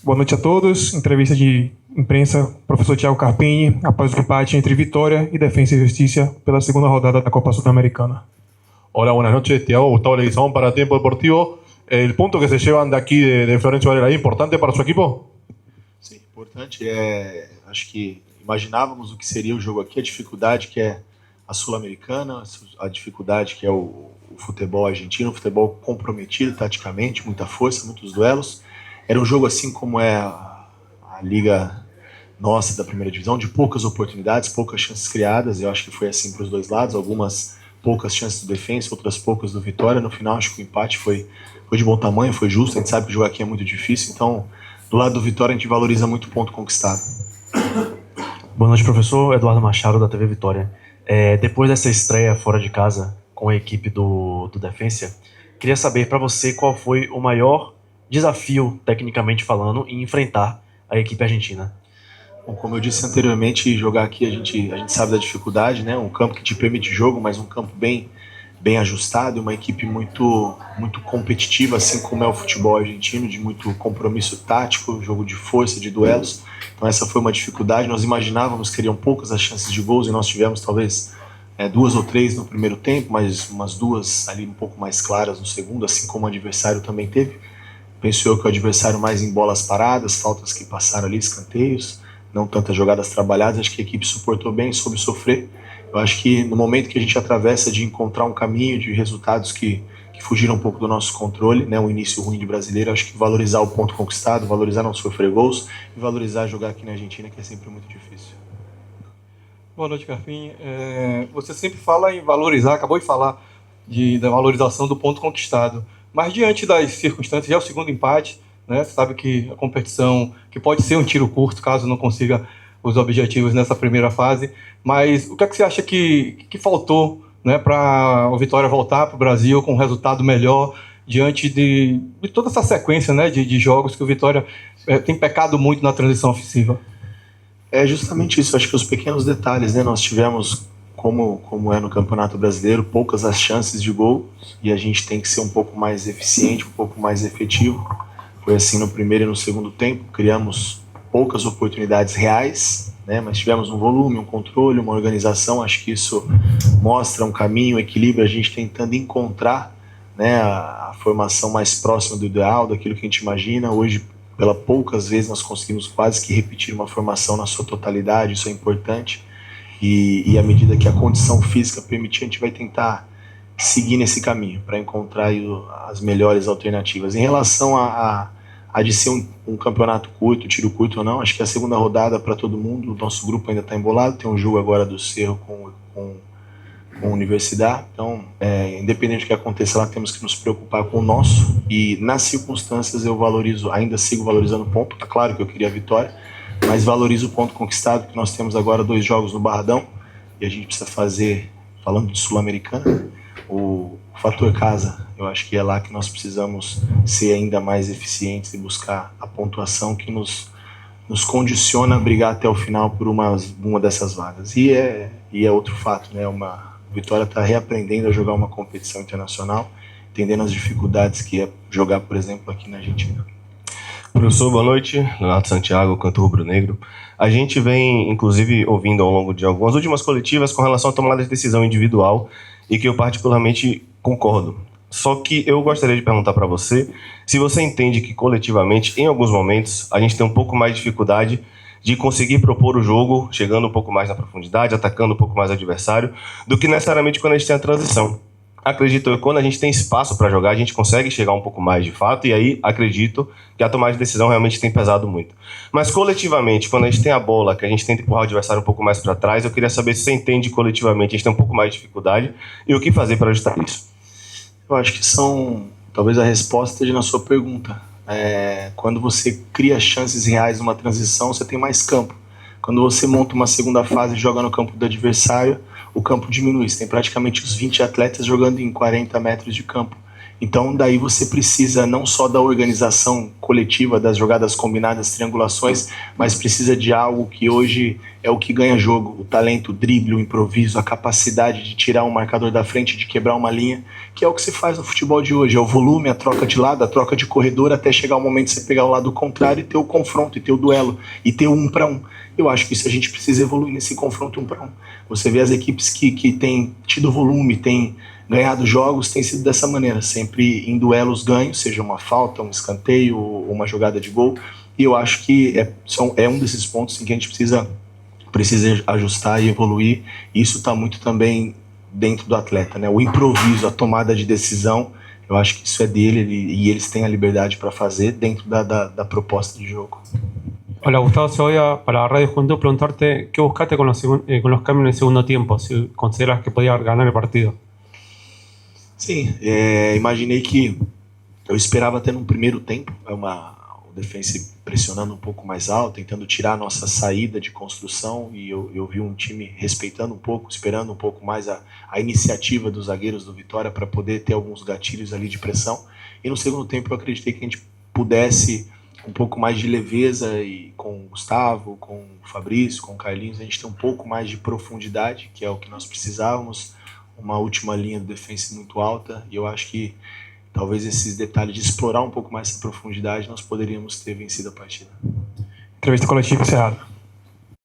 Boa noite a todos. Entrevista de imprensa, professor Thiago Carpini, após o empate entre Vitória y Defensa y Justicia pela segunda rodada da Copa Sudamericana. Hola, buenas noches. Thiago, Gustavo Leguizamón para Tiempo Deportivo. ¿El punto que se llevan de aquí de Florencio Varela é importante para o seu equipo? Sim, importante. Acho que imaginávamos o que seria o jogo aqui, a dificuldade que é a Sul-Americana, a dificuldade que é o futebol argentino, o futebol comprometido taticamente, muita força, muitos duelos. Era um jogo assim como é a liga nossa da primeira divisão, de poucas oportunidades, poucas chances criadas. Eu acho que foi assim para os dois lados, algumas poucas chances do Defensa, outras poucas do Vitória. No final, acho que o empate foi de bom tamanho, foi justo. A gente sabe que o jogo aqui é muito difícil, então do lado do Vitória a gente valoriza muito o ponto conquistado. Boa noite, professor. Eduardo Machado, da TV Vitória. Depois dessa estreia fora de casa com a equipe do Defensa, queria saber para você qual foi o maior desafio, tecnicamente falando, em enfrentar a equipe argentina. Bom, como eu disse anteriormente, jogar aqui a gente sabe da dificuldade, né? Um campo que te permite jogo, mas um campo bem ajustado, uma equipe muito competitiva, assim como é o futebol argentino, de muito compromisso tático, jogo de força, de duelos. Então essa foi uma dificuldade. Nós imaginávamos que teriam poucas as chances de gols e nós tivemos talvez 2 ou 3 no primeiro tempo, mas umas 2 ali um pouco mais claras no segundo, assim como o adversário também teve. Penso eu que o adversário mais em bolas paradas, faltas que passaram ali, escanteios, não tantas jogadas trabalhadas. Acho que a equipe suportou bem, soube sofrer. Eu acho que no momento que a gente atravessa de encontrar um caminho de resultados que fugiram um pouco do nosso controle, né, um início ruim de Brasileiro, acho que valorizar o ponto conquistado, valorizar não sofrer gols e valorizar jogar aqui na Argentina, que é sempre muito difícil. Boa noite, Carpim. Você sempre fala em valorizar, acabou de falar da valorização do ponto conquistado, mas diante das circunstâncias, já é o segundo empate, né? Você sabe que a competição, que pode ser um tiro curto, caso não consiga os objetivos nessa primeira fase, mas o que é que você acha que faltou, né, para o Vitória voltar para o Brasil com um resultado melhor diante de toda essa sequência, né, de jogos que o Vitória tem pecado muito na transição ofensiva? É justamente isso, acho que os pequenos detalhes, né? Nós tivemos, como é no Campeonato Brasileiro, poucas as chances de gol e a gente tem que ser um pouco mais eficiente, um pouco mais efetivo. Foi assim no primeiro e no segundo tempo, criamos poucas oportunidades reais, né? Mas tivemos um volume, um controle, uma organização. Acho que isso mostra um caminho, um equilíbrio, a gente tentando encontrar, né, a formação mais próxima do ideal, daquilo que a gente imagina. Hoje, pela poucas vezes, nós conseguimos quase que repetir uma formação na sua totalidade, isso é importante. E à medida que a condição física permitir, a gente vai tentar seguir nesse caminho para encontrar aí as melhores alternativas. Em relação a de ser um campeonato curto, tiro curto ou não, acho que é a segunda rodada para todo mundo. O nosso grupo ainda está embolado, tem um jogo agora do Cerro com a Universidade. Então, independente do que aconteça lá, temos que nos preocupar com o nosso. E nas circunstâncias eu valorizo, ainda sigo valorizando o ponto. É claro que eu queria a vitória, mas valorizo o ponto conquistado, que nós temos agora 2 jogos no Barradão e a gente precisa fazer, falando de Sul-Americana, o fator casa. Eu acho que é lá que nós precisamos ser ainda mais eficientes e buscar a pontuação que nos condiciona a brigar até o final por uma dessas vagas. E é outro fato, né? A Vitória está reaprendendo a jogar uma competição internacional, entendendo as dificuldades que é jogar, por exemplo, aqui na Argentina. Professor, boa noite. Leonardo Santiago, Canto Rubro Negro. A gente vem, inclusive, ouvindo ao longo de algumas últimas coletivas com relação à tomada de decisão individual e que eu particularmente concordo. Só que eu gostaria de perguntar para você se você entende que coletivamente, em alguns momentos, a gente tem um pouco mais de dificuldade de conseguir propor o jogo, chegando um pouco mais na profundidade, atacando um pouco mais o adversário, do que necessariamente quando a gente tem a transição. Acredito que quando a gente tem espaço para jogar, a gente consegue chegar um pouco mais de fato, e aí acredito que a tomada de decisão realmente tem pesado muito. Mas coletivamente, quando a gente tem a bola, que a gente tenta empurrar o adversário um pouco mais para trás, eu queria saber se você entende coletivamente a gente tem um pouco mais de dificuldade e o que fazer para ajustar isso. Eu acho que talvez a resposta esteja na sua pergunta. Quando você cria chances reais numa transição, você tem mais campo. Quando você monta uma segunda fase e joga no campo do adversário, o campo diminui. Você tem praticamente os 20 atletas jogando em 40 metros de campo. Então daí você precisa não só da organização coletiva, das jogadas combinadas, triangulações, mas precisa de algo que hoje é o que ganha jogo, o talento, o drible, o improviso, a capacidade de tirar um marcador da frente, de quebrar uma linha, que é o que se faz no futebol de hoje, é o volume, a troca de lado, a troca de corredor, até chegar o momento de você pegar o lado contrário e ter o confronto, e ter o duelo, e ter o 1 para 1. Eu acho que isso a gente precisa evoluir nesse confronto 1 para 1. Você vê as equipes que têm tido volume, têm ganhado jogos, tem sido dessa maneira, sempre em duelos ganhos, seja uma falta, um escanteio ou uma jogada de gol, e eu acho que é um desses pontos em que a gente precisa ajustar e evoluir. Isso está muito também dentro do atleta, né? O improviso, a tomada de decisão, eu acho que isso é dele e eles têm a liberdade para fazer dentro da proposta de jogo. Hola Gustavo Segovia, para la Radio Juventud, preguntarte qué buscaste con los cambios en el segundo tiempo, si consideras que podía ganar el partido. Sim, imaginei que eu esperava ter num primeiro tempo o defense pressionando um pouco mais alto, tentando tirar a nossa saída de construção, e eu vi um time respeitando um pouco, esperando um pouco mais a iniciativa dos zagueiros do Vitória para poder ter alguns gatilhos ali de pressão. E no segundo tempo eu acreditei que a gente pudesse um pouco mais de leveza, e com o Gustavo, com o Fabrício, com o Carlinhos, a gente ter um pouco mais de profundidade, que é o que nós precisávamos, uma última linha de defesa muito alta, e eu acho que talvez esses detalhes de explorar um pouco mais essa profundidade nós poderíamos ter vencido a partida. Entrevista coletiva encerrada.